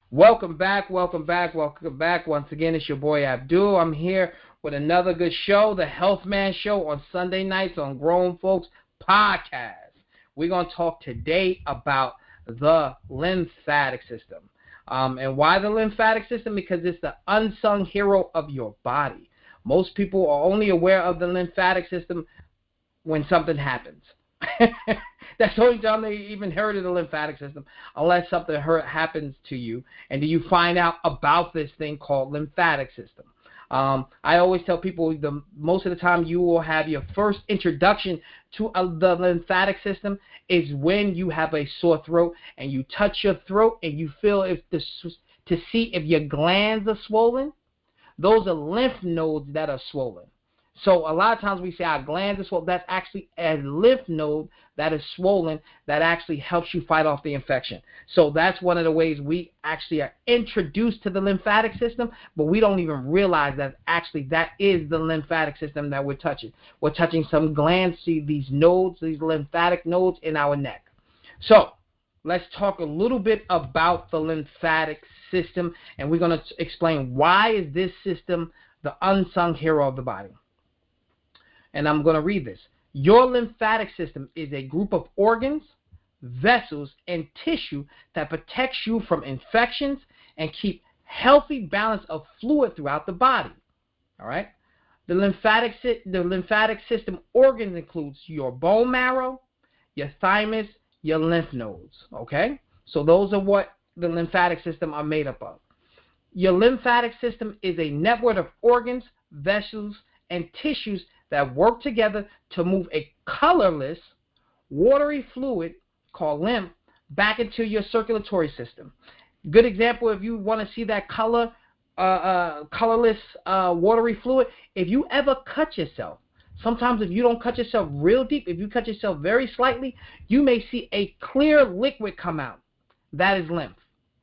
Welcome back, welcome back, welcome back. Once again, it's your boy Abdul. I'm here with another good show, the Healthman Show on Sunday nights on GrownFolk's podcast. We're going to talk today about the lymphatic system. And why the lymphatic system? Because it's the unsung hero of your body. Most people are only aware of the lymphatic system when something happens. That's the only time they even heard of the lymphatic system, unless something happens to you, and then you find out about this thing called lymphatic system. I always tell people most of the time you will have your first introduction to the lymphatic system is when you have a sore throat and you touch your throat and you feel to see if your glands are swollen. Those are lymph nodes that are swollen. So a lot of times we say our glands are swollen. That's actually a lymph node that is swollen that actually helps you fight off the infection. So that's one of the ways we actually are introduced to the lymphatic system, but we don't even realize that actually that is the lymphatic system that we're touching. We're touching some glands, see these nodes, these lymphatic nodes in our neck. So let's talk a little bit about the lymphatic system, and we're going to explain why is this system the unsung hero of the body. And I'm going to read this. Your lymphatic system is a group of organs, vessels, and tissue that protects you from infections and keep healthy balance of fluid throughout the body. All right? The lymphatic system organs includes your bone marrow, your thymus, your lymph nodes. Okay? So those are what the lymphatic system are made up of. Your lymphatic system is a network of organs, vessels, and tissues that work together to move a colorless, watery fluid called lymph back into your circulatory system. Good example, if you want to see that colorless, watery fluid, if you ever cut yourself, sometimes if you don't cut yourself real deep, if you cut yourself very slightly, you may see a clear liquid come out. That is lymph,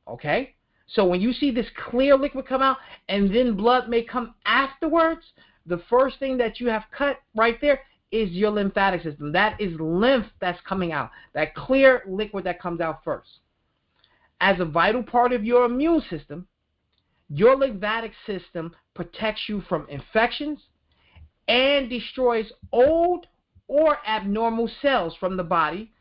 okay? So when you see this clear liquid come out and then blood may come afterwards, the first thing that you have cut right there is your lymphatic system. That is lymph that's coming out, that clear liquid that comes out first. As a vital part of your immune system, your lymphatic system protects you from infections and destroys old or abnormal cells from the body.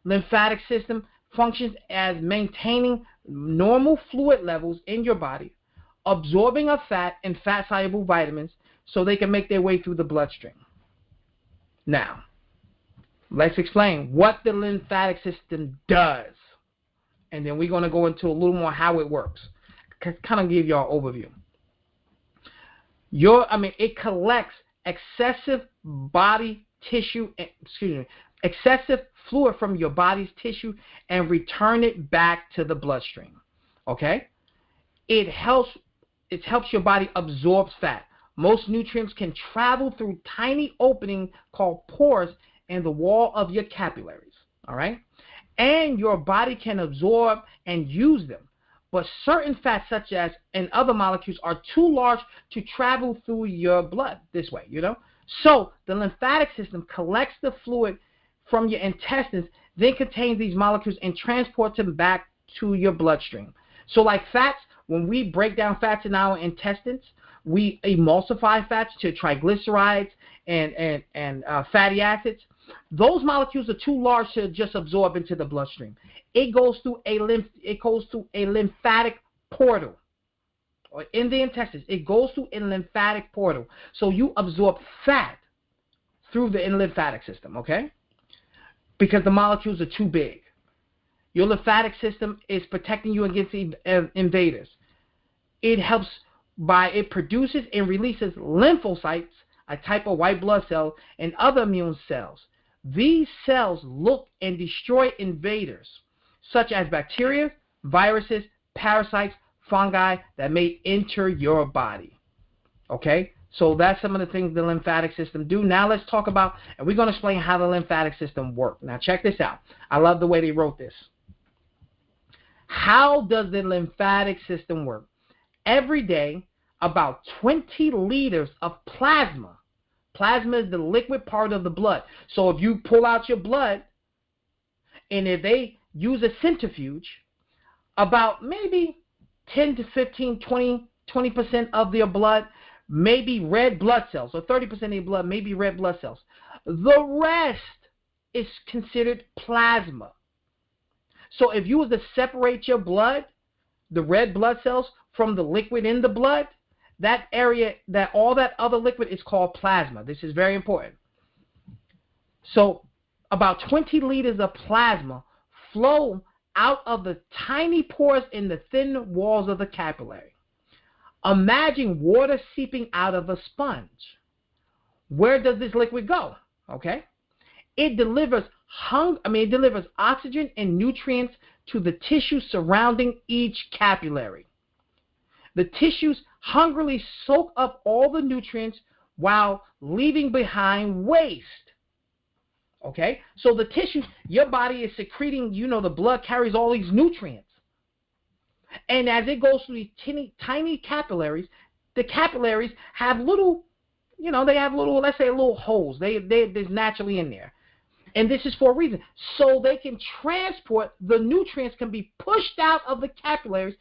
Lymphatic system functions as maintaining normal fluid levels in your body, absorbing of fat and fat-soluble vitamins so they can make their way through the bloodstream. Now, let's explain what the lymphatic system does. And then we're going to go into a little more how it works. Kind of give y'all an overview. It collects excessive body tissue, excessive fluid from your body's tissue and return it back to the bloodstream. Okay? It helps your body absorb fat. Most nutrients can travel through tiny openings called pores in the wall of your capillaries. All right? And your body can absorb and use them. But certain fats, such as and other molecules, are too large to travel through your blood this way, So the lymphatic system collects the fluid from your intestines, then contains these molecules and transports them back to your bloodstream. So like fats, when we break down fats in our intestines, we emulsify fats to triglycerides and fatty acids. Those molecules are too large to just absorb into the bloodstream. It goes through a lymphatic portal, or in the intestines. It goes through a lymphatic portal. So you absorb fat through the lymphatic system, okay? Because the molecules are too big. Your lymphatic system is protecting you against invaders. It produces and releases lymphocytes, a type of white blood cell, and other immune cells. These cells look and destroy invaders, such as bacteria, viruses, parasites, fungi that may enter your body. Okay? So that's some of the things the lymphatic system do. Now let's talk about, and we're going to explain how the lymphatic system works. Now check this out. I love the way they wrote this. How does the lymphatic system work? Every day, about 20 liters of plasma. Plasma is the liquid part of the blood. So if you pull out your blood, and if they use a centrifuge, about maybe 10 to 15, 20% of their blood may be red blood cells, or 30% of your blood may be red blood cells. The rest is considered plasma. So if you were to separate your blood, the red blood cells, from the liquid in the blood, that area, all that other liquid is called plasma. This is very important. So about 20 liters of plasma flow out of the tiny pores in the thin walls of the capillary. Imagine water seeping out of a sponge. Where does this liquid go? Okay, it delivers oxygen and nutrients to the tissue surrounding each capillary. The tissues hungrily soak up all the nutrients while leaving behind waste. Okay, so the tissue, your body is secreting, the blood carries all these nutrients. And as it goes through these tiny capillaries, the capillaries have little, they have little, let's say little holes. There's naturally in there. And this is for a reason. So they can transport, the nutrients can be pushed out of the capillaries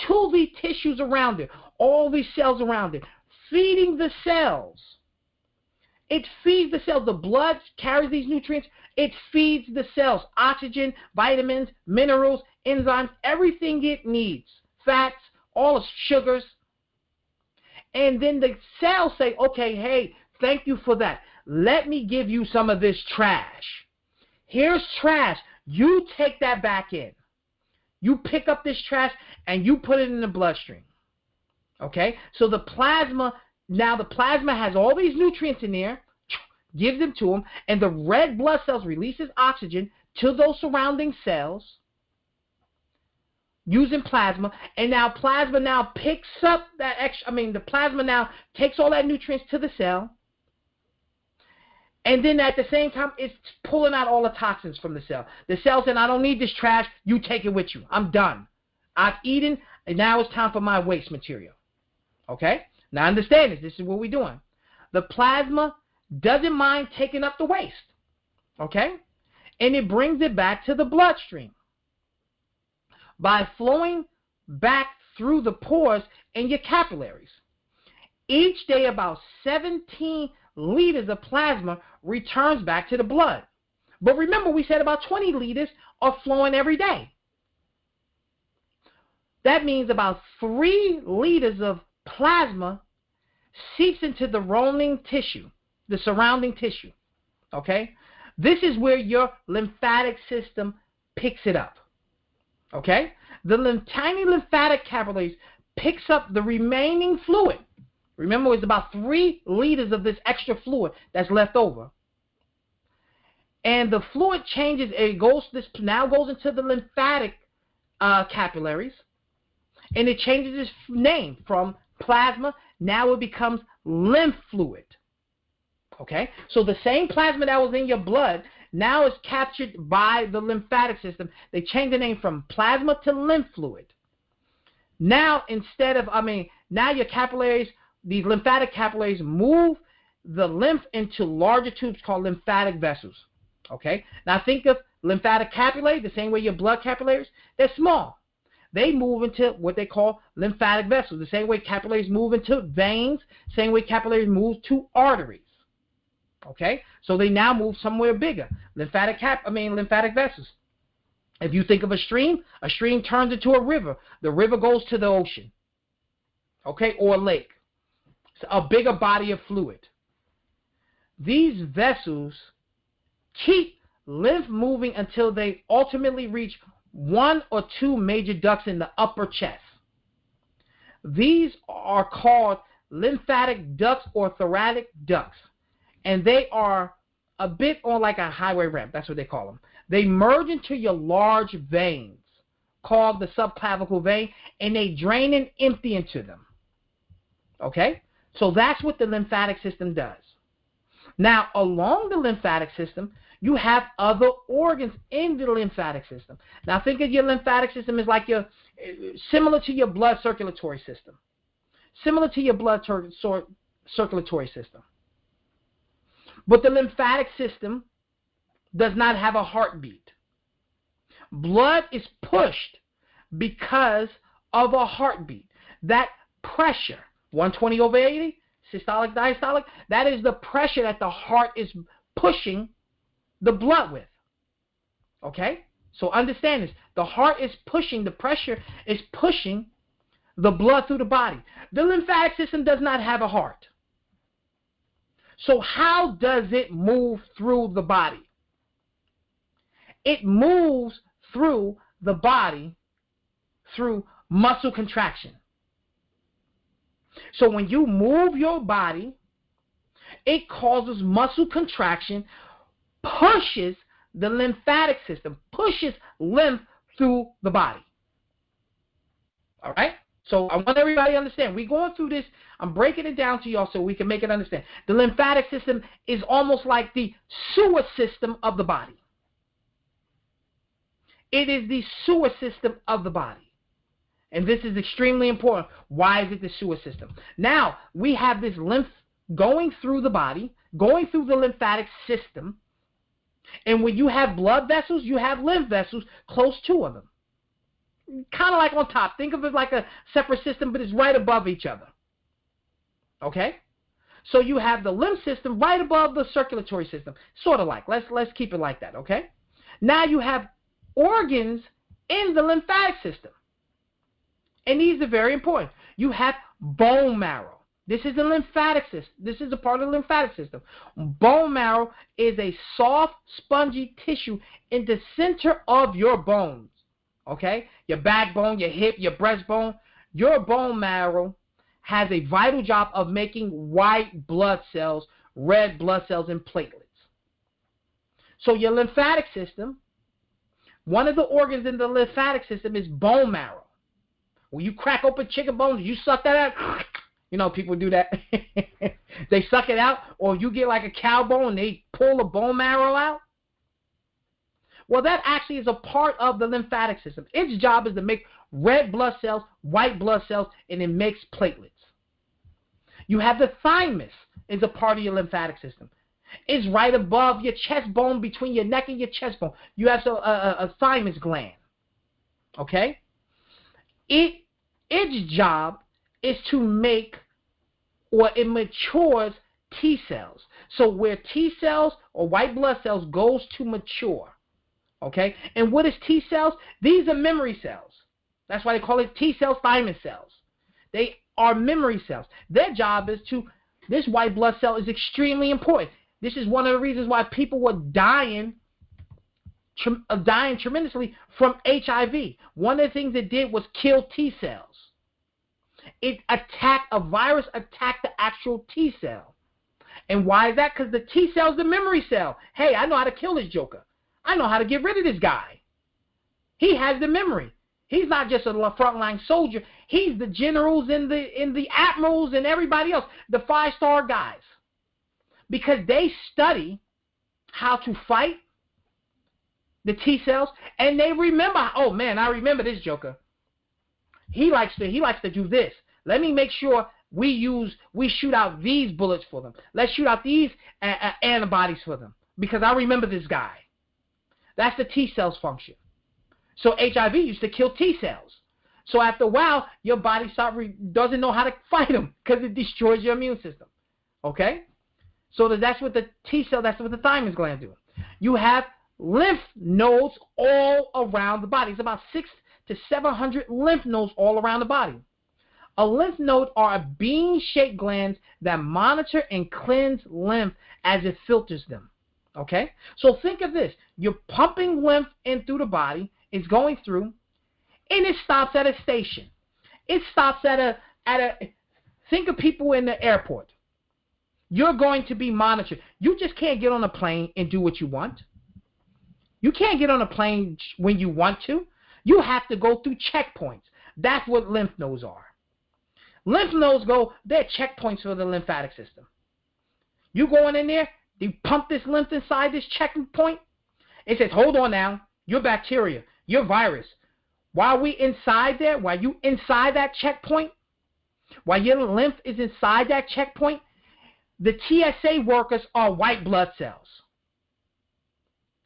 to the tissues around it, all these cells around it, feeding the cells. It feeds the cells. The blood carries these nutrients. It feeds the cells. Oxygen, vitamins, minerals, enzymes, everything it needs. Fats, all the sugars. And then the cells say, okay, hey, thank you for that. Let me give you some of this trash. Here's trash. You take that back in. You pick up this trash and you put it in the bloodstream. Okay? So the plasma has all these nutrients in there, gives them to them, and the red blood cells releases oxygen to those surrounding cells using plasma, and now plasma picks up that the plasma now takes all that nutrients to the cell, and then at the same time it's pulling out all the toxins from the cell. The cell said, I don't need this trash, you take it with you. I'm done. I've eaten, and now it's time for my waste material. Okay? Now understand this. This is what we're doing. The plasma doesn't mind taking up the waste. Okay? And it brings it back to the bloodstream by flowing back through the pores in your capillaries. Each day about 17 liters of plasma returns back to the blood. But remember, we said about 20 liters are flowing every day. That means about 3 liters of plasma seeps into the rolling tissue, the surrounding tissue. Okay? This is where your lymphatic system picks it up. Okay? The tiny lymphatic capillaries picks up the remaining fluid. Remember, it's about 3 liters of this extra fluid that's left over. And the fluid changes, now goes into the lymphatic capillaries, and it changes its name from plasma. Now it becomes lymph fluid. Okay? So the same plasma that was in your blood now is captured by the lymphatic system. They changed the name from plasma to lymph fluid. Now now your capillaries, these lymphatic capillaries, move the lymph into larger tubes called lymphatic vessels. Okay? Now think of lymphatic capillaries the same way your blood capillaries. They're small. They move into what they call lymphatic vessels. The same way capillaries move into veins, same way capillaries move to arteries. Okay? So they now move somewhere bigger. Lymphatic vessels. If you think of a stream turns into a river. The river goes to the ocean. Okay? Or a lake. It's a bigger body of fluid. These vessels keep lymph moving until they ultimately reach 1 or 2 major ducts in the upper chest. These are called lymphatic ducts or thoracic ducts. And they are a bit on like a highway ramp. That's what they call them. They merge into your large veins called the subclavicle vein, and they drain and empty into them. Okay? So that's what the lymphatic system does. Now, along the lymphatic system, you have other organs in the lymphatic system. Now, think of your lymphatic system as like similar to your blood circulatory system. Similar to your blood circulatory system. But the lymphatic system does not have a heartbeat. Blood is pushed because of a heartbeat. That pressure, 120 over 80, systolic, diastolic, that is the pressure that the heart is pushing the blood with. Okay? So understand this. The heart is pushing, the pressure is pushing the blood through the body. The lymphatic system does not have a heart. So how does it move through the body? It moves through the body through muscle contraction. So when you move your body, it causes muscle contraction, pushes the lymphatic system, pushes lymph through the body. All right? So I want everybody to understand. We're going through this. I'm breaking it down to y'all so we can make it understand. The lymphatic system is almost like the sewer system of the body. It is the sewer system of the body. And this is extremely important. Why is it the sewer system? Now, we have this lymph going through the body, going through the lymphatic system. And when you have blood vessels, you have lymph vessels close to them. Kind of like on top. Think of it like a separate system, but it's right above each other. Okay? So you have the lymph system right above the circulatory system. Sort of like. Let's keep it like that, okay? Now you have organs in the lymphatic system. And these are very important. You have bone marrow. This is the lymphatic system. This is a part of the lymphatic system. Bone marrow is a soft, spongy tissue in the center of your bones. Okay? Your backbone, your hip, your breastbone. Your bone marrow has a vital job of making white blood cells, red blood cells, and platelets. So your lymphatic system, one of the organs in the lymphatic system is bone marrow. When you crack open chicken bones, you suck that out. You know, people do that. They suck it out, or you get like a cow bone and they pull the bone marrow out. Well, that actually is a part of the lymphatic system. Its job is to make red blood cells, white blood cells, and it makes platelets. You have the thymus is a part of your lymphatic system. It's right above your chest bone, between your neck and your chest bone. You have a thymus gland. Okay? Its job is to make, or it matures T cells. So where T cells or white blood cells goes to mature. Okay? And what is T cells? These are memory cells. That's why they call it T cells, thymus cells. They are memory cells. Their job is to, this white blood cell is extremely important. This is one of the reasons why people were dying tremendously from HIV. One of the things it did was kill T cells. It attacked, a virus attacked the actual T cell. And why is that? Because the T cell is the memory cell. Hey, I know how to kill this joker. I know how to get rid of this guy. He has the memory. He's not just a frontline soldier. He's the generals and the admirals and everybody else, the 5-star guys. Because they study how to fight the T cells, and they remember, oh man, I remember this joker. He likes to do this. Let me make sure we shoot out these bullets for them. Let's shoot out these antibodies for them, because I remember this guy. That's the T cells function. So HIV used to kill T cells. So after a while, your body doesn't know how to fight them because it destroys your immune system. Okay? So that's what the T cell, that's what the thymus gland do. You have lymph nodes all around the body. It's about 600 to 700 lymph nodes all around the body. A lymph node are bean-shaped glands that monitor and cleanse lymph as it filters them. Okay? So think of this. You're pumping lymph in through the body. It's going through, and it stops at a station. It stops at a think of people in the airport. You're going to be monitored. You just can't get on a plane and do what you want. You can't get on a plane when you want to. You have to go through checkpoints. That's what lymph nodes are. Lymph nodes they're checkpoints for the lymphatic system. You going in there, you pump this lymph inside this checkpoint. It says, hold on now, your bacteria, your virus. While you inside that checkpoint, while your lymph is inside that checkpoint, the TSA workers are white blood cells.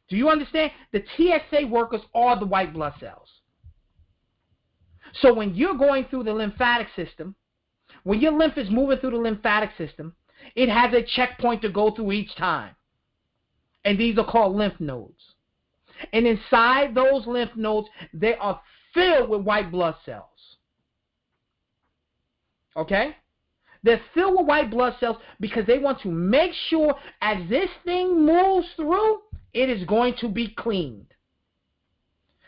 Do you understand? The TSA workers are the white blood cells. So when you're going through the lymphatic system, when your lymph is moving through the lymphatic system, it has a checkpoint to go through each time. And these are called lymph nodes. And inside those lymph nodes, they are filled with white blood cells. Okay? They're filled with white blood cells because they want to make sure as this thing moves through, it is going to be cleaned.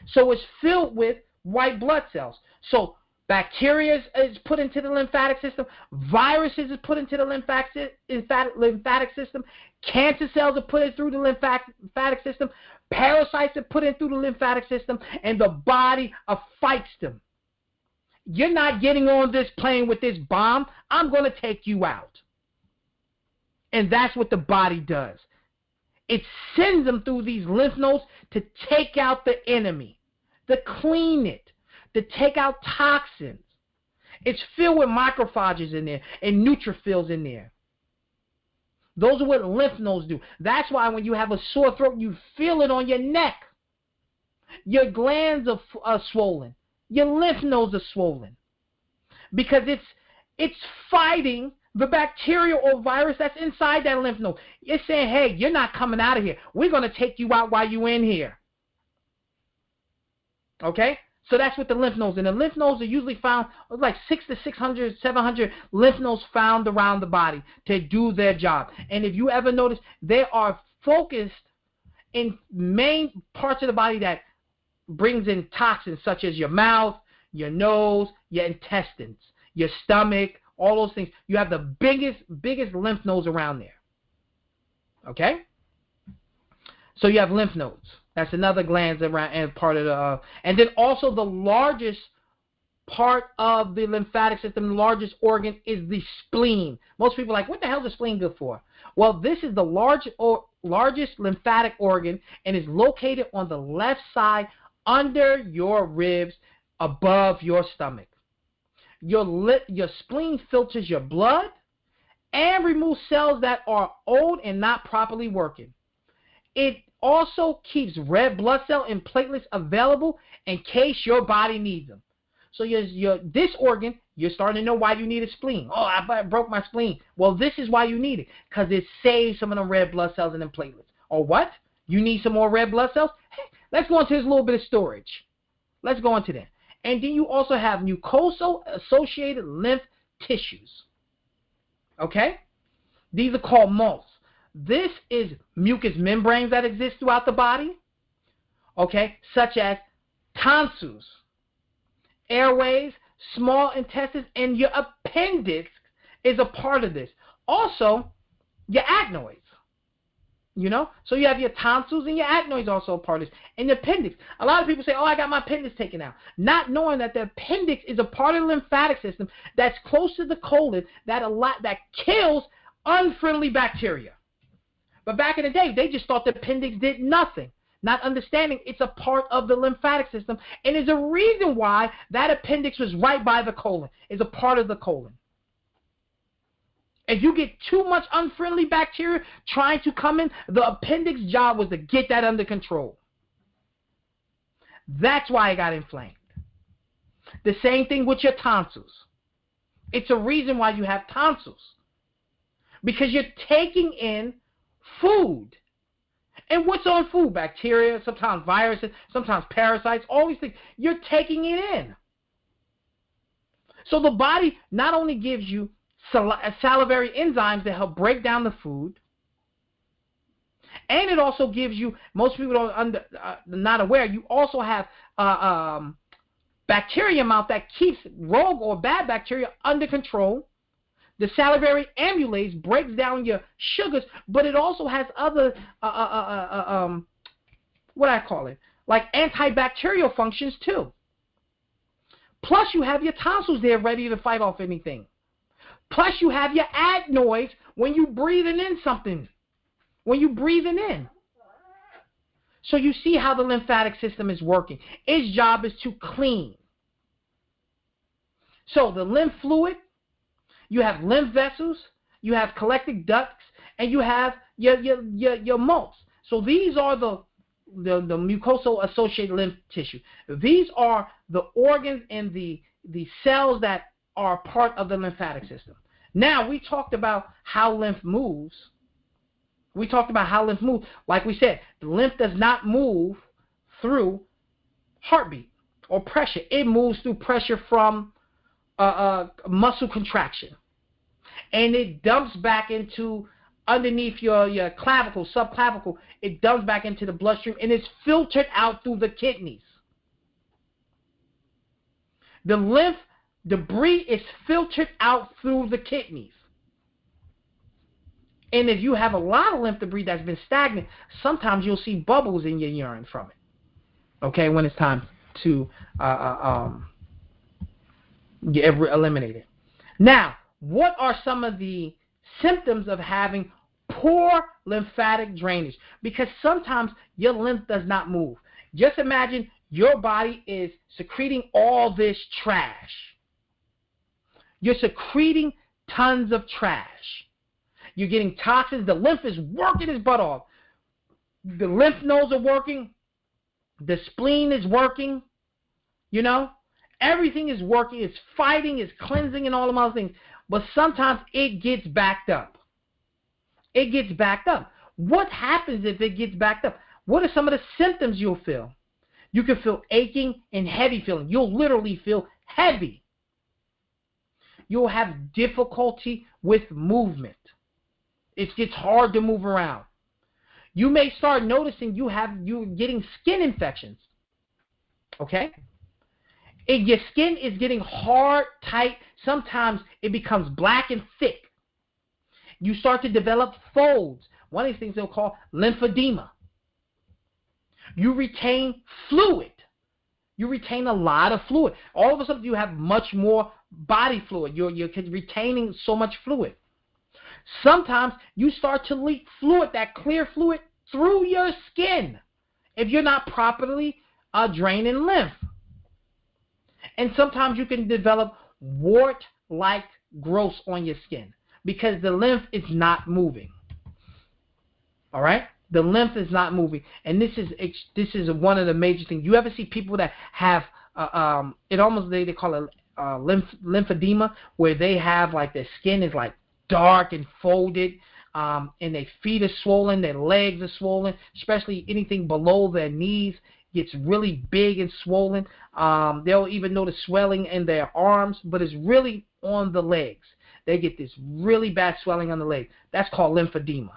So it's filled with white blood cells. So bacteria is put into the lymphatic system. Viruses is put into the lymphatic system. Cancer cells are put in through the lymphatic system. Parasites are put in through the lymphatic system. And the body fights them. You're not getting on this plane with this bomb. I'm going to take you out. And that's what the body does. It sends them through these lymph nodes to take out the enemy, to clean it, to take out toxins. It's filled with macrophages in there and neutrophils in there. Those are what lymph nodes do. That's why when you have a sore throat, you feel it on your neck. Your glands are swollen. Your lymph nodes are swollen. Because it's fighting the bacteria or virus that's inside that lymph node. It's saying, hey, you're not coming out of here. We're going to take you out while you're in here. Okay? So that's what the lymph nodes. And the lymph nodes are usually found, like 600 to 700 lymph nodes found around the body to do their job. And if you ever notice, they are focused in main parts of the body that brings in toxins such as your mouth, your nose, your intestines, your stomach, all those things. You have the biggest lymph nodes around there. Okay? So you have lymph nodes. That's another glands around and part of the and then also the largest part of the lymphatic system, the largest organ is the spleen. Most people are like, what the hell is the spleen good for? Well, this is the largest lymphatic organ and is located on the left side under your ribs, above your stomach. Your spleen filters your blood and removes cells that are old and not properly working. It also keeps red blood cell and platelets available in case your body needs them. So this organ, you're starting to know why you need a spleen. Oh, I broke my spleen. Well, this is why you need it, because it saves some of them red blood cells and them platelets. Or what? You need some more red blood cells? Hey, let's go into this little bit of storage. Let's go into that. And then you also have mucosal-associated lymph tissues. Okay? These are called MOLS. This is mucous membranes that exist throughout the body, okay, such as tonsils, airways, small intestines, and your appendix is a part of this. Also, your adenoids, you know? So you have your tonsils and your adenoids also a part of this. And the appendix. A lot of people say, oh, I got my appendix taken out. Not knowing that the appendix is a part of the lymphatic system that's close to the colon that kills unfriendly bacteria. But back in the day, they just thought the appendix did nothing, not understanding it's a part of the lymphatic system, and there's a reason why that appendix was right by the colon, is a part of the colon. If you get too much unfriendly bacteria trying to come in, the appendix job was to get that under control. That's why it got inflamed. The same thing with your tonsils. It's a reason why you have tonsils, because you're taking in food. And what's on food? Bacteria, sometimes viruses, sometimes parasites, all these things. You're taking it in. So the body not only gives you salivary enzymes that help break down the food, and it also gives you, most people don't not aware, you also have bacteria in mouth that keeps rogue or bad bacteria under control. The salivary amylase breaks down your sugars, but it also has other, what I call it, like antibacterial functions too. Plus you have your tonsils there ready to fight off anything. Plus you have your adenoids when you're breathing in something, when you're breathing in. So you see how the lymphatic system is working. Its job is to clean. So the lymph fluid, you have lymph vessels, you have collecting ducts, and you have your molds. So these are the mucosal associated lymph tissue. These are the organs and the cells that are part of the lymphatic system. Now, we talked about how lymph moves. Like we said, the lymph does not move through heartbeat or pressure. It moves through pressure from muscle contraction. And it dumps back into underneath your clavicle, subclavicle. It dumps back into the bloodstream, and it's filtered out through the kidneys. The lymph debris is filtered out through the kidneys. And if you have a lot of lymph debris that's been stagnant, sometimes you'll see bubbles in your urine from it. Okay, when it's time to eliminate it. Now, what are some of the symptoms of having poor lymphatic drainage? Because sometimes your lymph does not move. Just imagine your body is secreting all this trash. You're secreting tons of trash. You're getting toxins. The lymph is working its butt off. The lymph nodes are working. The spleen is working. You know, everything is working. It's fighting, it's cleansing, and all of those things. But sometimes it gets backed up. It gets backed up. What happens if it gets backed up? What are some of the symptoms you'll feel? You can feel aching and heavy feeling. You'll literally feel heavy. You'll have difficulty with movement. It gets hard to move around. You may start noticing you're getting skin infections. Okay? Your skin is getting hard, tight. Sometimes it becomes black and thick. You start to develop folds. One of these things they'll call lymphedema. You retain fluid. You retain a lot of fluid. All of a sudden, you have much more body fluid. You're retaining so much fluid. Sometimes you start to leak fluid, that clear fluid, through your skin if you're not properly draining lymph. And sometimes you can develop wart-like growths on your skin because the lymph is not moving. All right? The lymph is not moving. And this is one of the major things. You ever see people that have, they call it lymphedema, where they have like their skin is like dark and folded, and their feet are swollen, their legs are swollen, especially anything below their knees gets really big and swollen. They'll even notice swelling in their arms, but it's really on the legs. They get this really bad swelling on the legs. That's called lymphedema.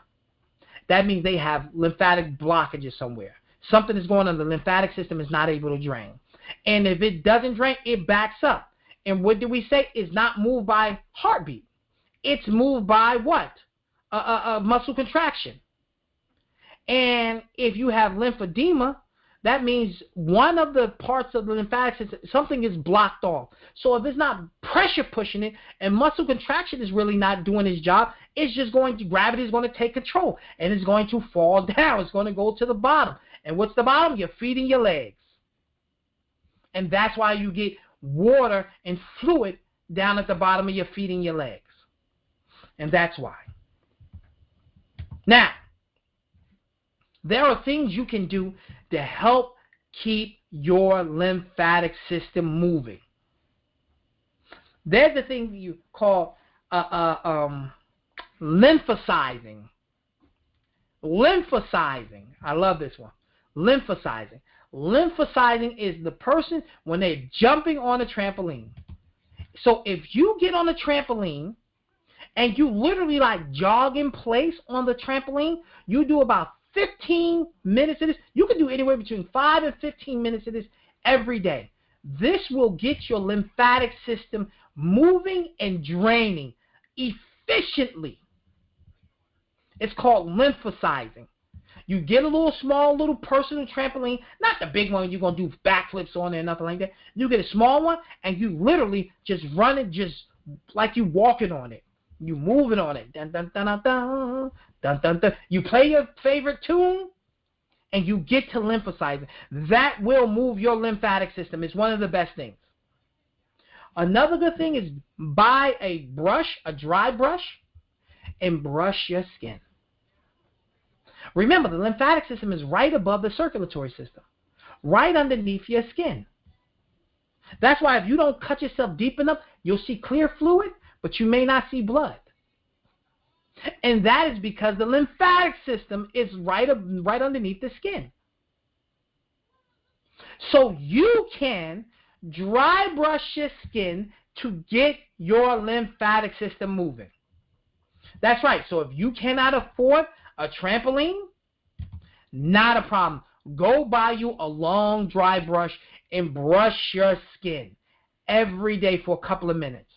That means they have lymphatic blockages somewhere. Something is going on. The lymphatic system is not able to drain. And if it doesn't drain, it backs up. And what do we say? It's not moved by heartbeat. It's moved by what? Muscle contraction. And if you have lymphedema, that means one of the parts of the lymphatic system, something is blocked off. So if it's not pressure pushing it and muscle contraction is really not doing its job, it's just gravity is going to take control and it's going to fall down. It's going to go to the bottom. And what's the bottom? Your feet and your legs. And that's why you get water and fluid down at the bottom of your feet and your legs. And that's why. Now, there are things you can do to help keep your lymphatic system moving. There's the thing you call lymphocyzing. Lymphocyzing. I love this one. Lymphocyzing. Lymphocyzing is the person when they're jumping on a trampoline. So if you get on a trampoline and you literally like jog in place on the trampoline, you do about 15 minutes of this. You can do anywhere between 5 and 15 minutes of this every day. This will get your lymphatic system moving and draining efficiently. It's called lymphocyzing. You get a small personal trampoline, not the big one you're going to do backflips on it or nothing like that. You get a small one and you literally just run it just like you walking on it. You moving on it. Dun, dun, dun, dun, dun, dun, dun, dun. You play your favorite tune and you get to lymphocyzing. That will move your lymphatic system. It's one of the best things. Another good thing is buy a brush, a dry brush, and brush your skin. Remember, the lymphatic system is right above the circulatory system, right underneath your skin. That's why if you don't cut yourself deep enough, you'll see clear fluid, but you may not see blood. And that is because the lymphatic system is right underneath the skin. So you can dry brush your skin to get your lymphatic system moving. That's right. So if you cannot afford a trampoline, not a problem. Go buy you a long dry brush and brush your skin every day for a couple of minutes.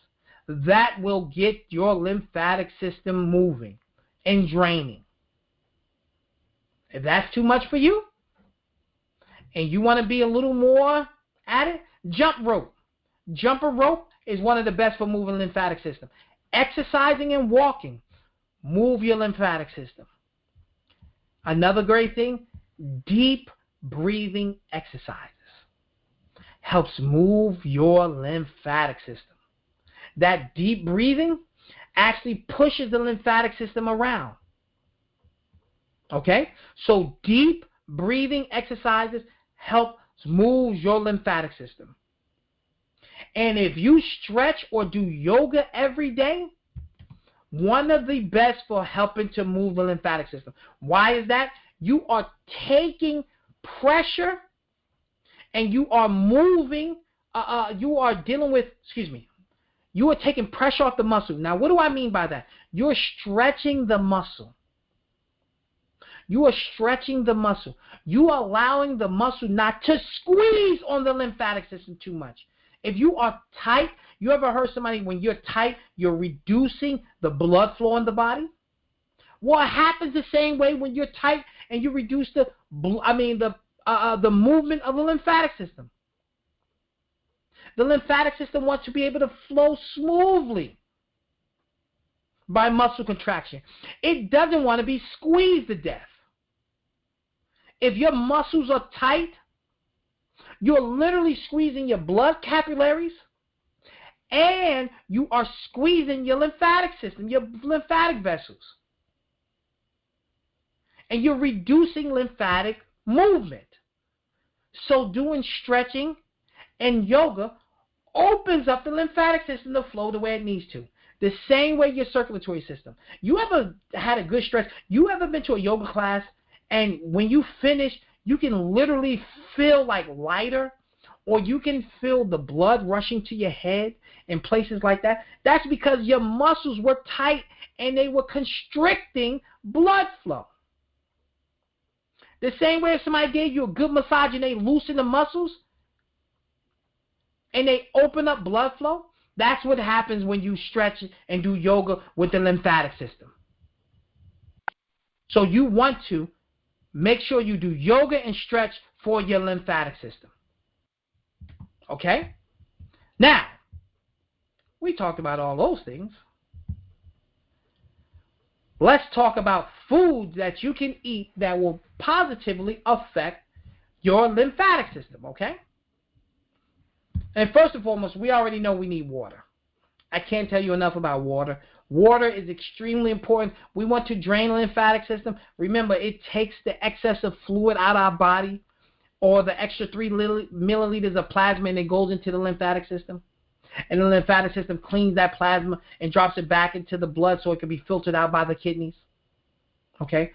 That will get your lymphatic system moving and draining. If that's too much for you and you want to be a little more at it, jump rope. Jumper rope is one of the best for moving the lymphatic system. Exercising and walking move your lymphatic system. Another great thing, deep breathing exercises helps move your lymphatic system. That deep breathing actually pushes the lymphatic system around. Okay? So deep breathing exercises help move your lymphatic system. And if you stretch or do yoga every day, one of the best for helping to move the lymphatic system. Why is that? You are taking pressure and you are moving, you are taking pressure off the muscle. Now, what do I mean by that? You're stretching the muscle. You are stretching the muscle. You are allowing the muscle not to squeeze on the lymphatic system too much. If you are tight, you ever heard somebody, when you're tight, you're reducing the blood flow in the body? Well, it happens the same way when you're tight and you reduce the movement of the lymphatic system. The lymphatic system wants to be able to flow smoothly by muscle contraction. It doesn't want to be squeezed to death. If your muscles are tight, you're literally squeezing your blood capillaries and you are squeezing your lymphatic system, your lymphatic vessels. And you're reducing lymphatic movement. So doing stretching and yoga opens up the lymphatic system to flow the way it needs to. The same way your circulatory system. You ever had a good stretch? You ever been to a yoga class and when you finish, you can literally feel like lighter, or you can feel the blood rushing to your head and places like that? That's because your muscles were tight and they were constricting blood flow. The same way if somebody gave you a good massage and they loosen the muscles and they open up blood flow, that's what happens when you stretch and do yoga with the lymphatic system. So you want to make sure you do yoga and stretch for your lymphatic system. Okay? Now, we talked about all those things. Let's talk about foods that you can eat that will positively affect your lymphatic system, okay? And first and foremost, we already know we need water. I can't tell you enough about water. Water is extremely important. We want to drain the lymphatic system. Remember, it takes the excess of fluid out of our body, or the extra 3 milliliters of plasma, and it goes into the lymphatic system. And the lymphatic system cleans that plasma and drops it back into the blood so it can be filtered out by the kidneys. Okay?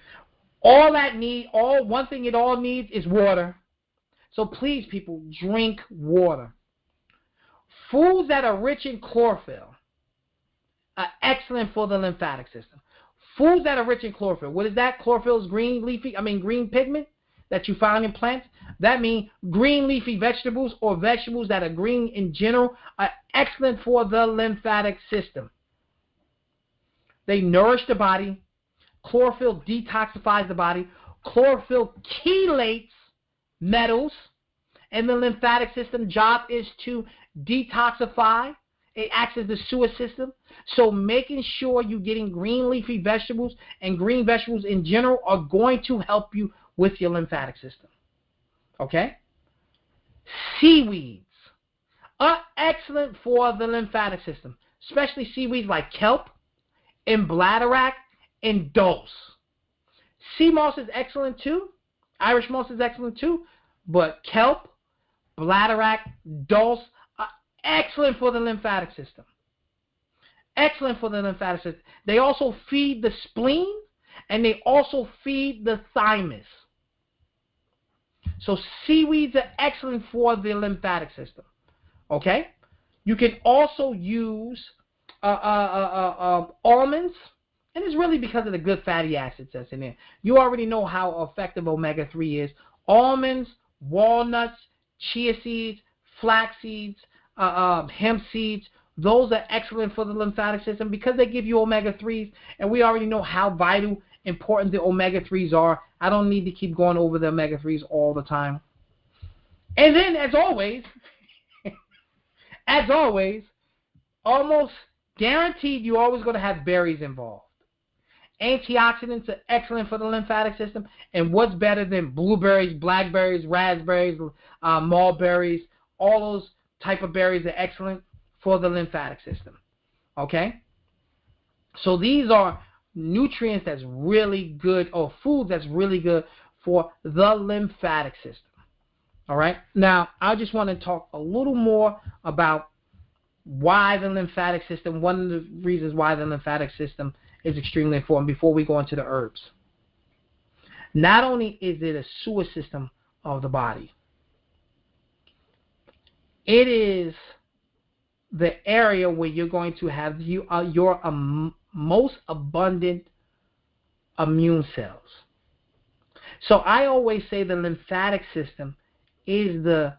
One thing it all needs is water. So please, people, drink water. Foods that are rich in chlorophyll are excellent for the lymphatic system. Foods that are rich in chlorophyll. What is that? Chlorophyll is green pigment that you find in plants. That means green leafy vegetables or vegetables that are green in general are excellent for the lymphatic system. They nourish the body. Chlorophyll detoxifies the body. Chlorophyll chelates metals. And the lymphatic system job is to detoxify. It acts as the sewer system. So making sure you're getting green leafy vegetables and green vegetables in general are going to help you with your lymphatic system. Okay? Seaweeds are excellent for the lymphatic system, especially seaweeds like kelp and bladderwrack and dulse. Sea moss is excellent too. Irish moss is excellent too. But kelp, bladderwrack, dulse are excellent for the lymphatic system. Excellent for the lymphatic system. They also feed the spleen, and they also feed the thymus. So seaweeds are excellent for the lymphatic system. Okay? You can also use almonds, and it's really because of the good fatty acids that's in there. You already know how effective omega-3 is. Almonds, walnuts, chia seeds, flax seeds, hemp seeds, those are excellent for the lymphatic system because they give you omega-3s, and we already know how vital, important the omega-3s are. I don't need to keep going over the omega-3s all the time. And then, as always, almost guaranteed you're always going to have berries involved. Antioxidants are excellent for the lymphatic system, and what's better than blueberries, blackberries, raspberries, mulberries, all those type of berries are excellent for the lymphatic system. Okay? So these are nutrients that's really good, or food that's really good for the lymphatic system. All right? Now, I just want to talk a little more about why the lymphatic system, one of the reasons why the lymphatic system is extremely important before we go into the herbs. Not only is it a sewer system of the body, it is the area where you're going to have your most abundant immune cells. So I always say the lymphatic system is the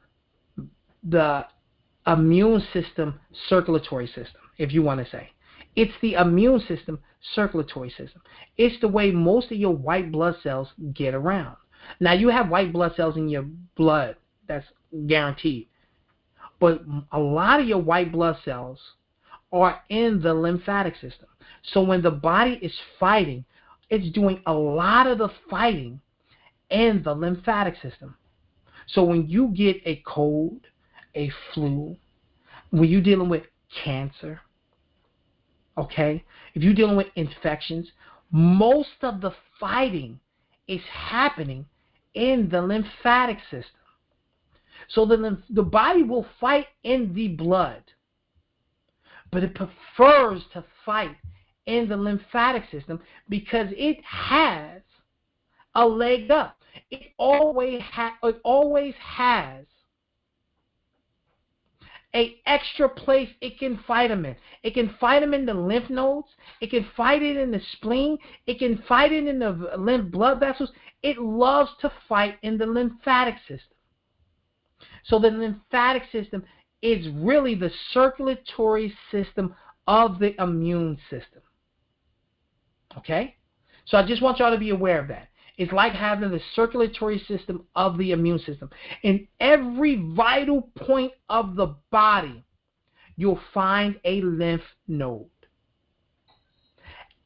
immune system circulatory system, if you want to say. It's the immune system circulatory system. It's the way most of your white blood cells get around. Now, you have white blood cells in your blood. That's guaranteed. But a lot of your white blood cells are in the lymphatic system. So when the body is fighting, it's doing a lot of the fighting in the lymphatic system. So when you get a cold, a flu, when you're dealing with cancer, okay, if you're dealing with infections, most of the fighting is happening in the lymphatic system. So the body will fight in the blood, but it prefers to fight in the lymphatic system because it has a leg up. It always has a extra place it can fight them in. It can fight them in the lymph nodes. It can fight it in the spleen. It can fight it in the lymph blood vessels. It loves to fight in the lymphatic system. So the lymphatic system is really the circulatory system of the immune system. Okay? So I just want y'all to be aware of that. It's like having the circulatory system of the immune system. In every vital point of the body, you'll find a lymph node.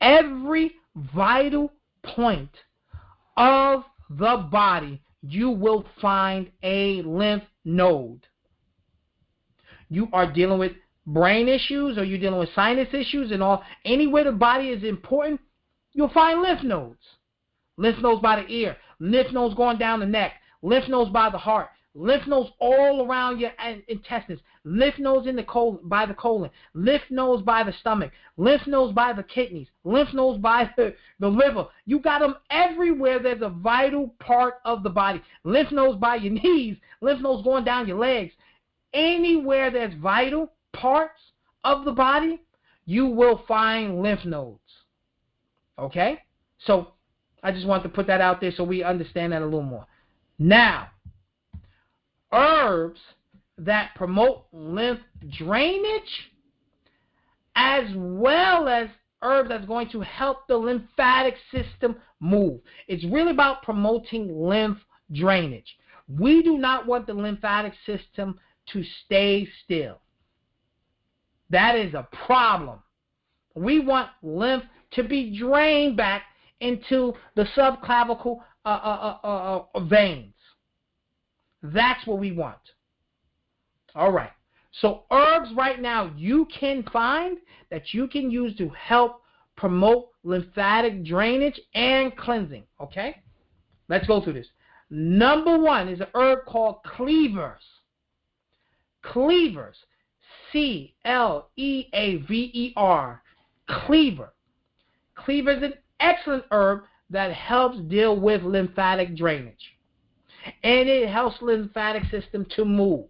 Every vital point of the body, you will find a lymph node. You are dealing with brain issues, or you're dealing with sinus issues, and all. Anywhere the body is important, you'll find lymph nodes. Lymph nodes by the ear, lymph nodes going down the neck, lymph nodes by the heart, lymph nodes all around your intestines, lymph nodes in the by the colon, lymph nodes by the stomach, lymph nodes by the kidneys, lymph nodes by the liver. You got them everywhere. There's a vital part of the body. Lymph nodes by your knees, lymph nodes going down your legs. Anywhere there's vital parts of the body, you will find lymph nodes. Okay? So I just want to put that out there so we understand that a little more. Now, herbs that promote lymph drainage, as well as herbs that's going to help the lymphatic system move. It's really about promoting lymph drainage. We do not want the lymphatic system to stay still. That is a problem. We want lymph to be drained back into the subclavicle veins. That's what we want. All right. So herbs right now you can find that you can use to help promote lymphatic drainage and cleansing. Okay? Let's go through this. Number 1 is an herb called cleavers. Cleavers. C-L-E-A-V-E-R. Cleaver. Cleaver is an excellent herb that helps deal with lymphatic drainage. And it helps the lymphatic system to move.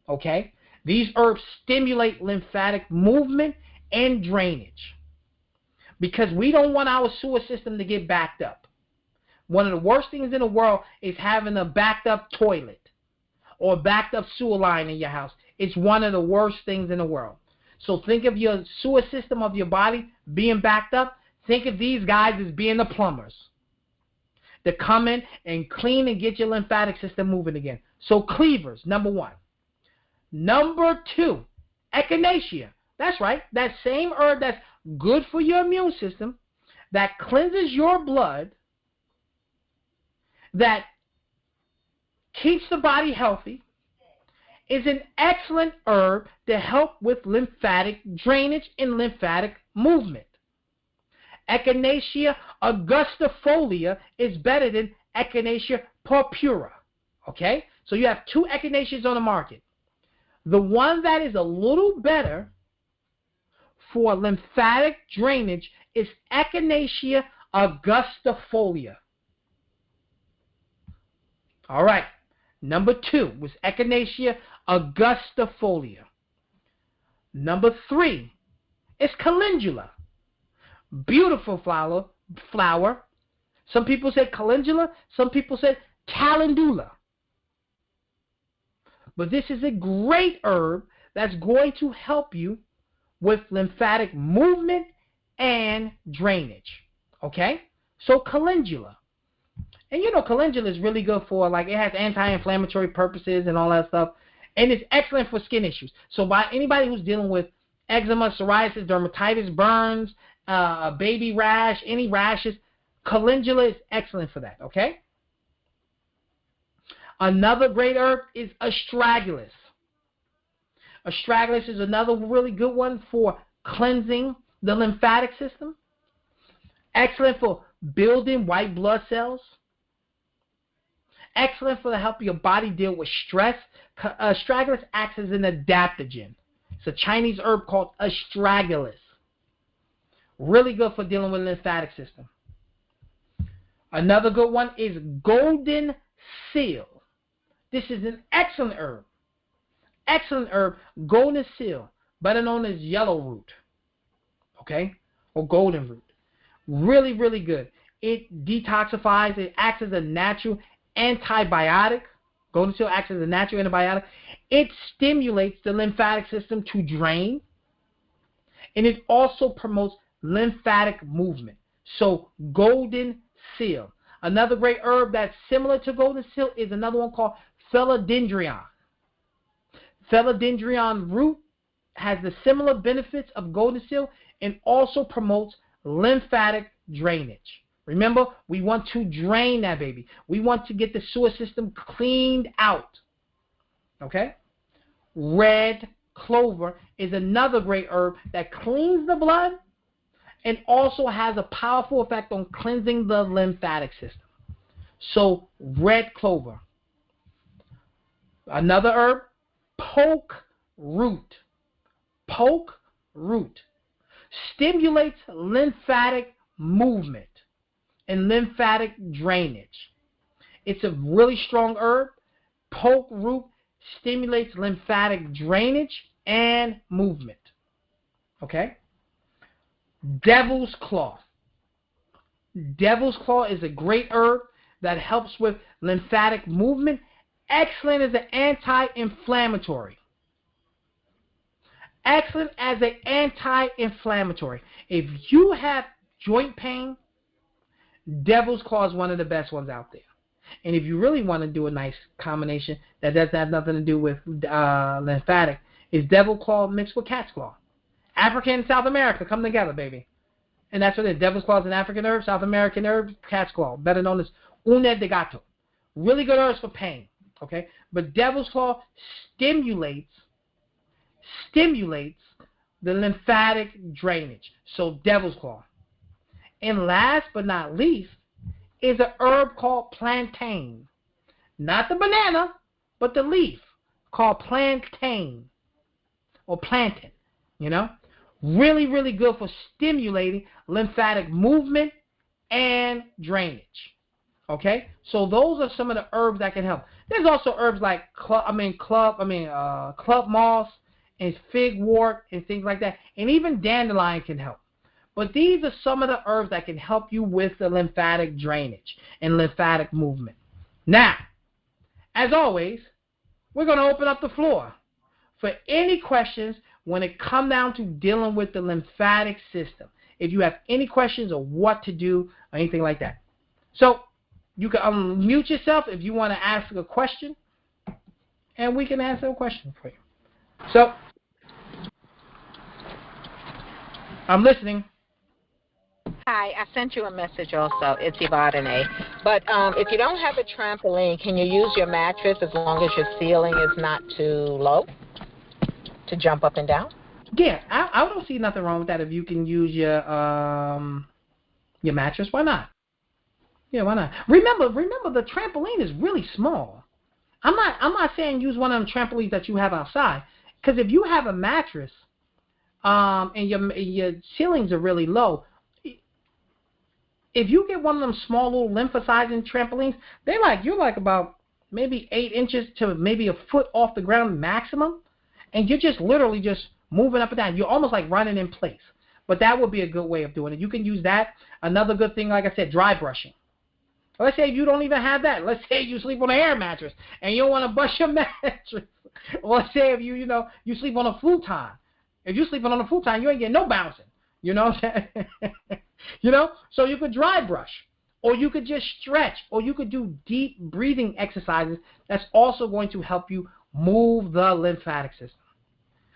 Okay? These herbs stimulate lymphatic movement and drainage. Because we don't want our sewer system to get backed up. One of the worst things in the world is having a backed up toilet or backed up sewer line in your house. It's one of the worst things in the world. So think of your sewer system of your body being backed up. Think of these guys as being the plumbers that come in and clean and get your lymphatic system moving again. So cleavers, number 1. Number 2, echinacea. That's right. That same herb that's good for your immune system, that cleanses your blood, that keeps the body healthy, is an excellent herb to help with lymphatic drainage and lymphatic movement. Echinacea augustifolia is better than Echinacea purpura. Okay? So you have 2 echinaceas on the market. The one that is a little better for lymphatic drainage is Echinacea augustifolia. All right. Number 2 was Echinacea augustifolia. Number 3 is calendula. Beautiful flower. Some people say calendula. Some people say calendula. But this is a great herb that's going to help you with lymphatic movement and drainage. Okay? So calendula. And you know calendula is really good for, like, it has anti-inflammatory purposes and all that stuff. And it's excellent for skin issues. So by anybody who's dealing with eczema, psoriasis, dermatitis, burns, a baby rash, any rashes, calendula is excellent for that. Okay? Another great herb is astragalus. Astragalus is another really good one for cleansing the lymphatic system. Excellent for building white blood cells. Excellent for the help your body deal with stress. Astragalus acts as an adaptogen. It's a Chinese herb called astragalus. Really good for dealing with the lymphatic system. Another good one is golden seal. This is an excellent herb. Excellent herb, golden seal, better known as yellow root. Okay? Or golden root. Really, really good. It detoxifies. It acts as a natural antibiotic. Golden seal acts as a natural antibiotic. It stimulates the lymphatic system to drain. And it also promotes lymphatic movement. So, golden seal. Another great herb that's similar to golden seal is another one called philodendron. Philodendron root has the similar benefits of golden seal and also promotes lymphatic drainage. Remember, we want to drain that baby. We want to get the sewer system cleaned out. Okay? Red clover is another great herb that cleans the blood and also has a powerful effect on cleansing the lymphatic system. So, red clover. Another herb, poke root. Poke root stimulates lymphatic movement and lymphatic drainage. It's a really strong herb. Poke root stimulates lymphatic drainage and movement. Okay? Devil's claw. Devil's claw is a great herb that helps with lymphatic movement. Excellent as an anti-inflammatory. Excellent as an anti-inflammatory. If you have joint pain, devil's claw is one of the best ones out there. And if you really want to do a nice combination that doesn't have nothing to do with lymphatic, is devil claw mixed with cat's claw. Africa and South America come together, baby. And that's what it is. Devil's claw is an African herb, South American herb, cat's claw, better known as une de gato. Really good herbs for pain. Okay? But devil's claw stimulates the lymphatic drainage. So devil's claw. And last but not least is a herb called plantain. Not the banana, but the leaf called plantain or plantain, you know. Really, really good for stimulating lymphatic movement and drainage. Okay, so those are some of the herbs that can help. There's also herbs like club moss and figwort and things like that, and even dandelion can help. But these are some of the herbs that can help you with the lymphatic drainage and lymphatic movement. Now, as always, we're going to open up the floor for any questions when it comes down to dealing with the lymphatic system. If you have any questions or what to do or anything like that. So you can unmute yourself if you want to ask a question, and we can answer a question for you. So I'm listening. Hi, I sent you a message also. It's Ibadane. But if you don't have a trampoline, can you use your mattress as long as your ceiling is not too low to jump up and down? Yeah, I don't see nothing wrong with that if you can use your mattress. Why not? Yeah, why not? Remember, the trampoline is really small. I'm not saying use one of them trampolines that you have outside, because if you have a mattress, and your ceilings are really low, if you get one of them small little lymphocyzing trampolines, you're like about maybe 8 inches to maybe a foot off the ground maximum, and you're just literally just moving up and down. You're almost like running in place. But that would be a good way of doing it. You can use that. Another good thing, like I said, dry brushing. Let's say you don't even have that. Let's say you sleep on an air mattress and you don't want to brush your mattress. Or let's say if you sleep on a futon. If you're sleeping on a futon, you ain't getting no bouncing. You know what I'm saying? So you could dry brush, or you could just stretch, or you could do deep breathing exercises. That's also going to help you move the lymphatic system.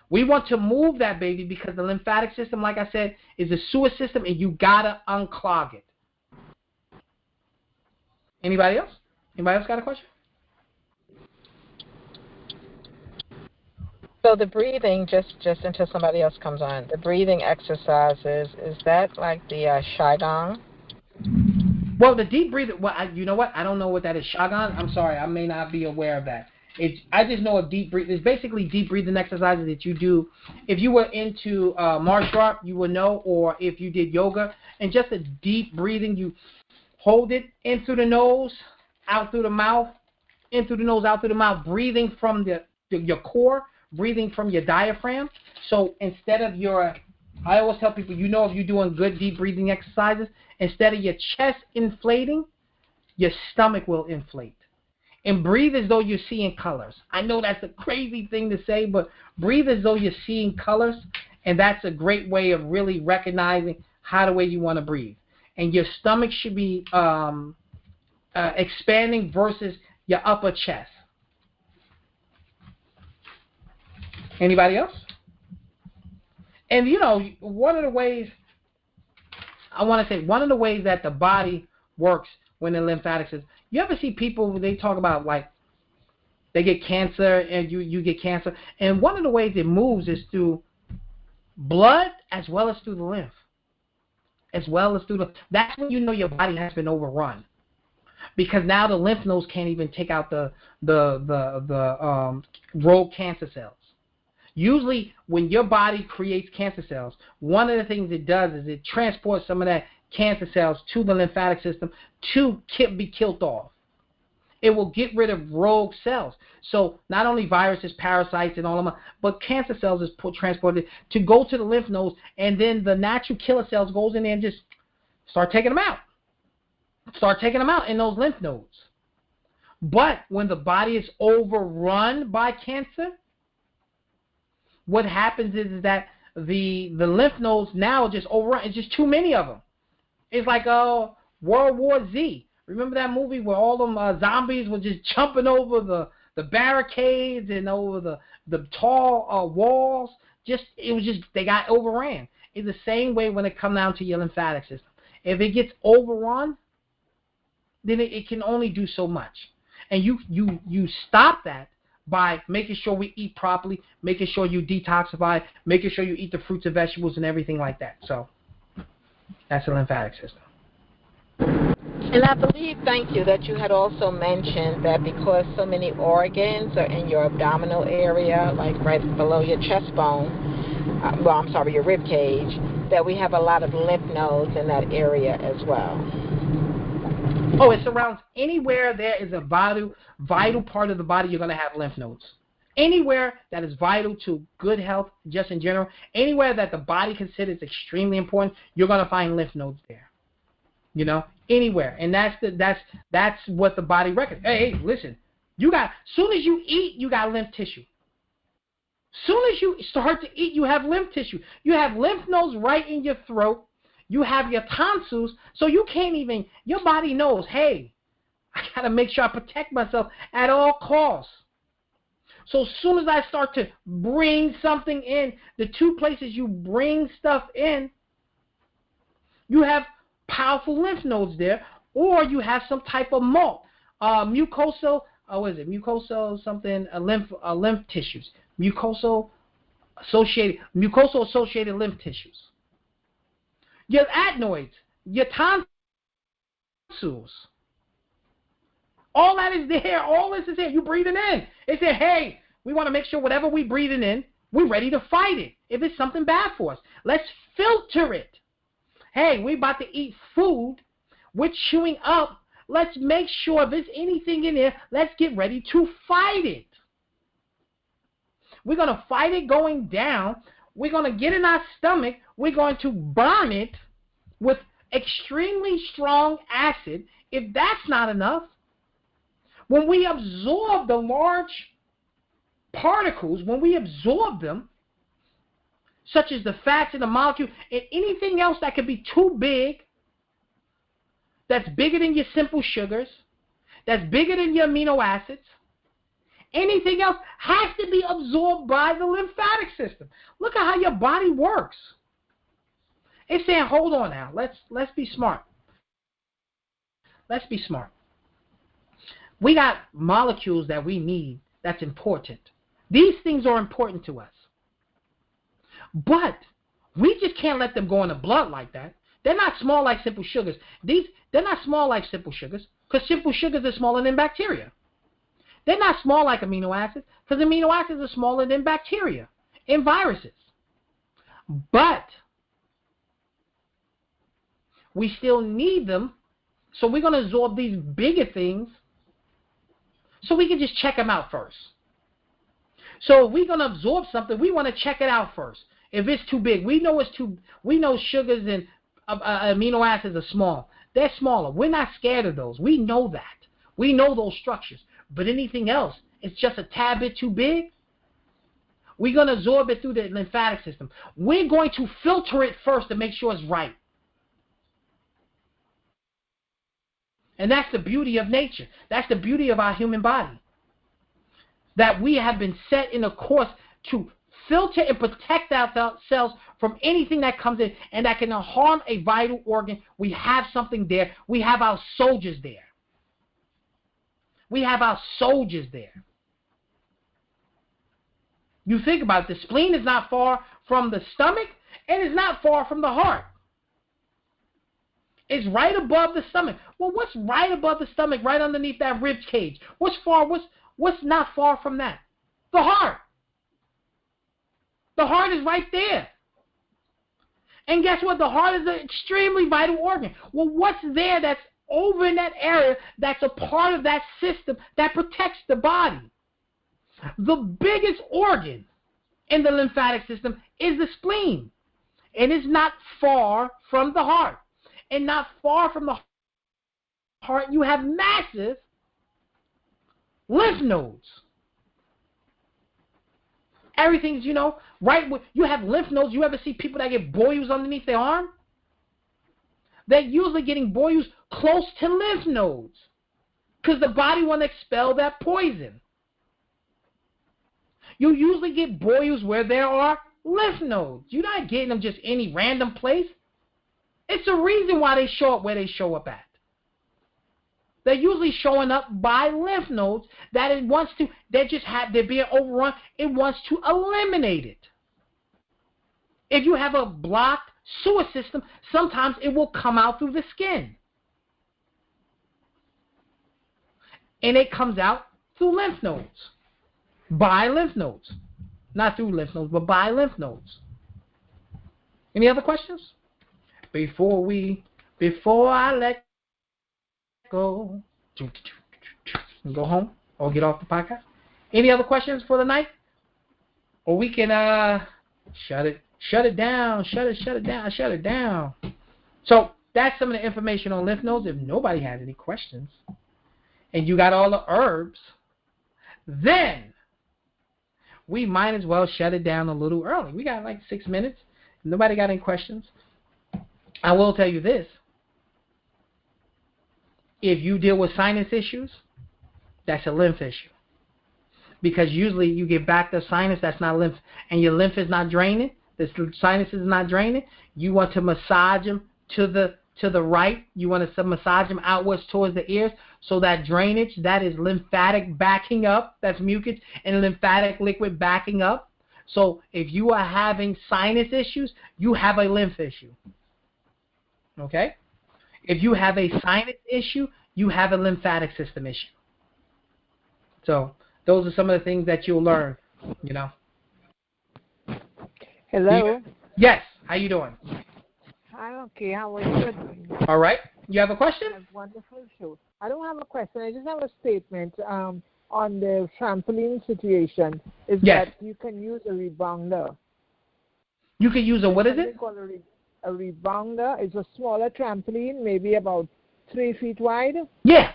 We want to move that baby because the lymphatic system, like I said, is a sewer system, and you gotta unclog it. Anybody else? Anybody else got a question? So the breathing, just until somebody else comes on, the breathing exercises, is that like the Qigong? Well, the deep breathing, you know what? I don't know what that is. Qigong? I'm sorry, I may not be aware of that. I just know of deep breathing. It's basically deep breathing exercises that you do. If you were into martial art, you would know, or if you did yoga. And just a deep breathing, you hold it in through the nose, out through the mouth, in through the nose, out through the mouth, breathing from your core, breathing from your diaphragm. So instead of I always tell people, if you're doing good deep breathing exercises, instead of your chest inflating, your stomach will inflate. And breathe as though you're seeing colors. I know that's a crazy thing to say, but breathe as though you're seeing colors, and that's a great way of really recognizing how the way you want to breathe. And your stomach should be expanding versus your upper chest. Anybody else? And one of the ways that the body works when the lymphatic system. You ever see people, they talk about like they get cancer and you get cancer, and one of the ways it moves is through blood as well as through the lymph. That's when you know your body has been overrun, because now the lymph nodes can't even take out the rogue cancer cells. Usually, when your body creates cancer cells, one of the things it does is it transports some of that cancer cells to the lymphatic system to be killed off. It will get rid of rogue cells. So not only viruses, parasites, and all of them, but cancer cells is transported to go to the lymph nodes, and then the natural killer cells goes in there and just start taking them out. In those lymph nodes. But when the body is overrun by cancer, what happens is that the lymph nodes now just overrun. It's just too many of them. It's like World War Z. Remember that movie where all them zombies were just jumping over the barricades and over the tall walls? They got overran. It's the same way when it comes down to your lymphatic system. If it gets overrun, then it can only do so much. And you stop that by making sure we eat properly, making sure you detoxify, making sure you eat the fruits and vegetables and everything like that. So That's the lymphatic system. And I believe, thank you, that you had also mentioned that because so many organs are in your abdominal area, like right below your chest bone, your rib cage, that we have a lot of lymph nodes in that area as well. Oh, it surrounds anywhere there is a vital part of the body, you're going to have lymph nodes. Anywhere that is vital to good health, just in general, anywhere that the body considers extremely important, you're going to find lymph nodes there. You know, anywhere, and that's what the body records. Hey, listen, soon as you eat, you got lymph tissue. Soon as you start to eat, you have lymph tissue. You have lymph nodes right in your throat. You have your tonsils, so you can't even. Your body knows, hey, I gotta make sure I protect myself at all costs. So as soon as I start to bring something in, the two places you bring stuff in, you have powerful lymph nodes there, or you have some type of mucosal, lymph tissues, mucosal associated lymph tissues. Your adenoids, your tonsils, all that is there. All this is there. You breathing in. It said, hey, we want to make sure whatever we breathing in, we're ready to fight it if it's something bad for us. Let's filter it. Hey, we're about to eat food. We're chewing up. Let's make sure if there's anything in there, let's get ready to fight it. We're going to fight it going down. We're going to get in our stomach. We're going to burn it with extremely strong acid. If that's not enough, when we absorb the large particles, when we absorb them, such as the fats in the molecule, and anything else that could be too big, that's bigger than your simple sugars, that's bigger than your amino acids, anything else has to be absorbed by the lymphatic system. Look at how your body works. It's saying, hold on now, let's be smart. Let's be smart. We got molecules that we need that's important. These things are important to us. But we just can't let them go in the blood like that. They're not small like simple sugars. They're not small like simple sugars because simple sugars are smaller than bacteria. They're not small like amino acids because amino acids are smaller than bacteria and viruses. But we still need them, so we're going to absorb these bigger things so we can just check them out first. So if we're going to absorb something, we want to check it out first. If it's too big, we know sugars and amino acids are small. They're smaller. We're not scared of those. We know that. We know those structures. But anything else, it's just a tad bit too big. We're going to absorb it through the lymphatic system. We're going to filter it first to make sure it's right. And that's the beauty of nature. That's the beauty of our human body. That we have been set in a course to filter and protect ourselves from anything that comes in and that can harm a vital organ. We have something there. We have our soldiers there. We have our soldiers there. You think about it, the spleen is not far from the stomach and it's not far from the heart. It's right above the stomach. Well, what's right above the stomach, right underneath that rib cage? What's not far from that? The heart. The heart is right there. And guess what? The heart is an extremely vital organ. Well, what's there that's over in that area that's a part of that system that protects the body? The biggest organ in the lymphatic system is the spleen. And it's not far from the heart. And not far from the heart, you have massive lymph nodes. Everything's, right. You have lymph nodes. You ever see people that get boils underneath their arm? They're usually getting boils close to lymph nodes because the body wants to expel that poison. You usually get boils where there are lymph nodes. You're not getting them just any random place. It's a reason why they show up where they show up at. They're usually showing up by lymph nodes that it wants to, they're being overrun. It wants to eliminate it. If you have a blocked sewer system, sometimes it will come out through the skin. And it comes out through lymph nodes, by lymph nodes. Not through lymph nodes, but by lymph nodes. Any other questions? Before I let go, go home or get off the podcast. Any other questions for the night? Or we can shut it down. So that's some of the information on lymph nodes. If nobody has any questions, and you got all the herbs, then we might as well shut it down a little early. We got like 6 minutes. If nobody got any questions? I will tell you this. If you deal with sinus issues, that's a lymph issue. Because usually you get backed up sinus, that's not lymph, and your lymph is not draining, the sinus is not draining, you want to massage them to the right. You want to massage them outwards towards the ears. So that drainage, that is lymphatic backing up. That's mucus and lymphatic liquid backing up. So if you are having sinus issues, you have a lymph issue. Okay? If you have a sinus issue, you have a lymphatic system issue. So those are some of the things that you'll learn, you know. Hello? Yes. How you doing? I'm okay. How are you doing? All right. You have a question? Wonderful show. I don't have a question. I just have a statement on the trampoline situation. Is that you can use a rebounder. You can use a, what is it? Called a rebounder. It's a smaller trampoline, maybe about 3 feet wide. Yeah.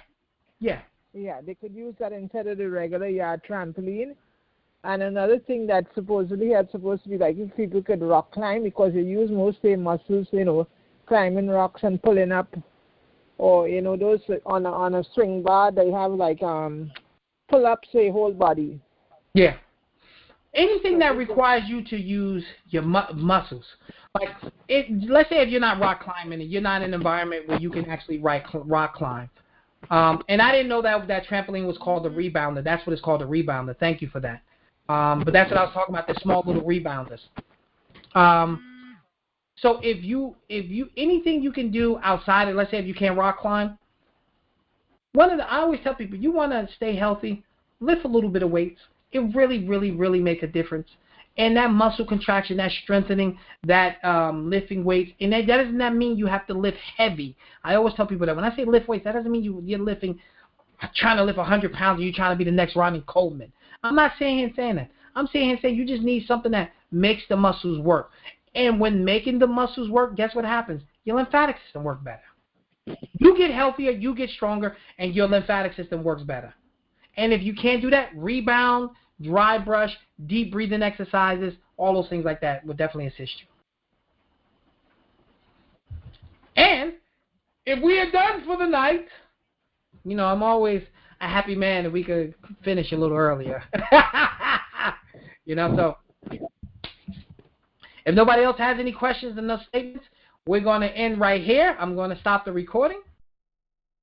Yeah, they could use that instead of the regular yard trampoline. And another thing that supposedly is supposed to be like if people could rock climb, because you use most their muscles, you know, climbing rocks and pulling up, or you know those on a swing bar they have like pull ups their whole body. Yeah. Anything that requires you to use your muscles, like let's say if you're not rock climbing and you're not in an environment where you can actually rock climb. And I didn't know that trampoline was called the rebounder. That's what it's called, a rebounder. Thank you for that. But that's what I was talking about, the small little rebounders. So if you anything you can do outside, let's say if you can't rock climb, I always tell people, you want to stay healthy, lift a little bit of weights. It really, really, really make a difference. And that muscle contraction, that strengthening, that lifting weights, and that doesn't mean you have to lift heavy. I always tell people that when I say lift weights, that doesn't mean you're trying to lift 100 pounds and you're trying to be the next Ronnie Coleman. I'm not saying that. I'm saying you just need something that makes the muscles work. And when making the muscles work, guess what happens? Your lymphatic system works better. You get healthier, you get stronger, and your lymphatic system works better. And if you can't do that, rebound, dry brush, deep breathing exercises, all those things like that will definitely assist you. And if we are done for the night, you know, I'm always a happy man if we could finish a little earlier. You know, so if nobody else has any questions in those statements, we're going to end right here. I'm going to stop the recording.